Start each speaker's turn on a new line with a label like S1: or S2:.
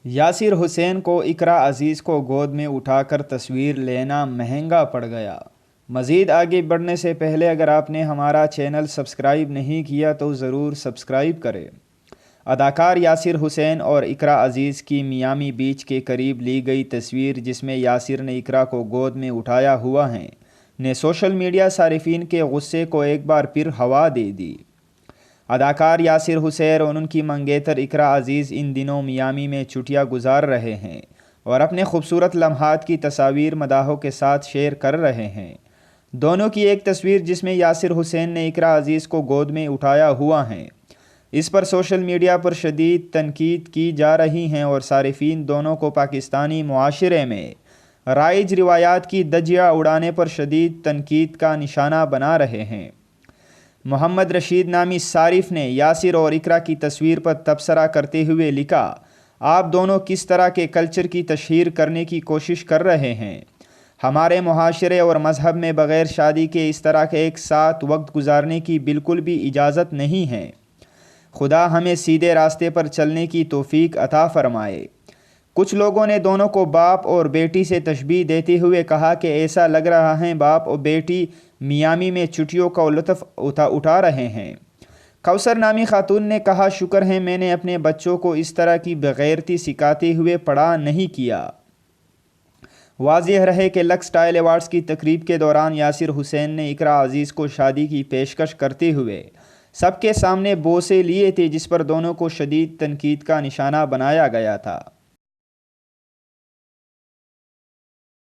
S1: یاسر حسین کو اقرا عزیز کو گود میں اٹھا کر تصویر لینا مہنگا پڑ گیا۔ مزید آگے بڑھنے سے پہلے اگر آپ نے ہمارا چینل سبسکرائب نہیں کیا تو ضرور سبسکرائب کریں۔ اداکار یاسر حسین اور اقرا عزیز کی میامی بیچ کے قریب لی گئی تصویر، جس میں یاسر نے اقرا کو گود میں اٹھایا ہوا ہے، نے سوشل میڈیا صارفین کے غصے کو ایک بار پھر ہوا دے دی۔ اداکار یاسر حسین اور ان کی منگیتر اقرا عزیز ان دنوں میامی میں چھٹیاں گزار رہے ہیں اور اپنے خوبصورت لمحات کی تصاویر مداحوں کے ساتھ شیئر کر رہے ہیں۔ دونوں کی ایک تصویر جس میں یاسر حسین نے اقرا عزیز کو گود میں اٹھایا ہوا ہے، اس پر سوشل میڈیا پر شدید تنقید کی جا رہی ہے اور صارفین دونوں کو پاکستانی معاشرے میں رائج روایات کی دھجیاں اڑانے پر شدید تنقید کا نشانہ بنا رہے ہیں۔ محمد رشید نامی صارف نے یاسر اور اقرا کی تصویر پر تبصرہ کرتے ہوئے لکھا، آپ دونوں کس طرح کے کلچر کی تشہیر کرنے کی کوشش کر رہے ہیں؟ ہمارے معاشرے اور مذہب میں بغیر شادی کے اس طرح کے ایک ساتھ وقت گزارنے کی بالکل بھی اجازت نہیں ہے۔ خدا ہمیں سیدھے راستے پر چلنے کی توفیق عطا فرمائے۔ کچھ لوگوں نے دونوں کو باپ اور بیٹی سے تشبیہ دیتے ہوئے کہا کہ ایسا لگ رہا ہے باپ اور بیٹی میامی میں چھٹیوں کا لطف اٹھا رہے ہیں۔ کوثر نامی خاتون نے کہا، شکر ہے میں نے اپنے بچوں کو اس طرح کی بغیرتی سکھاتے ہوئے بڑا نہیں کیا۔ واضح رہے کہ لکس اسٹائل ایوارڈز کی تقریب کے دوران یاسر حسین نے اقرا عزیز کو شادی کی پیشکش کرتے ہوئے سب کے سامنے بوسے لیے تھے، جس پر دونوں کو شدید تنقید کا نشانہ بنایا گیا تھا۔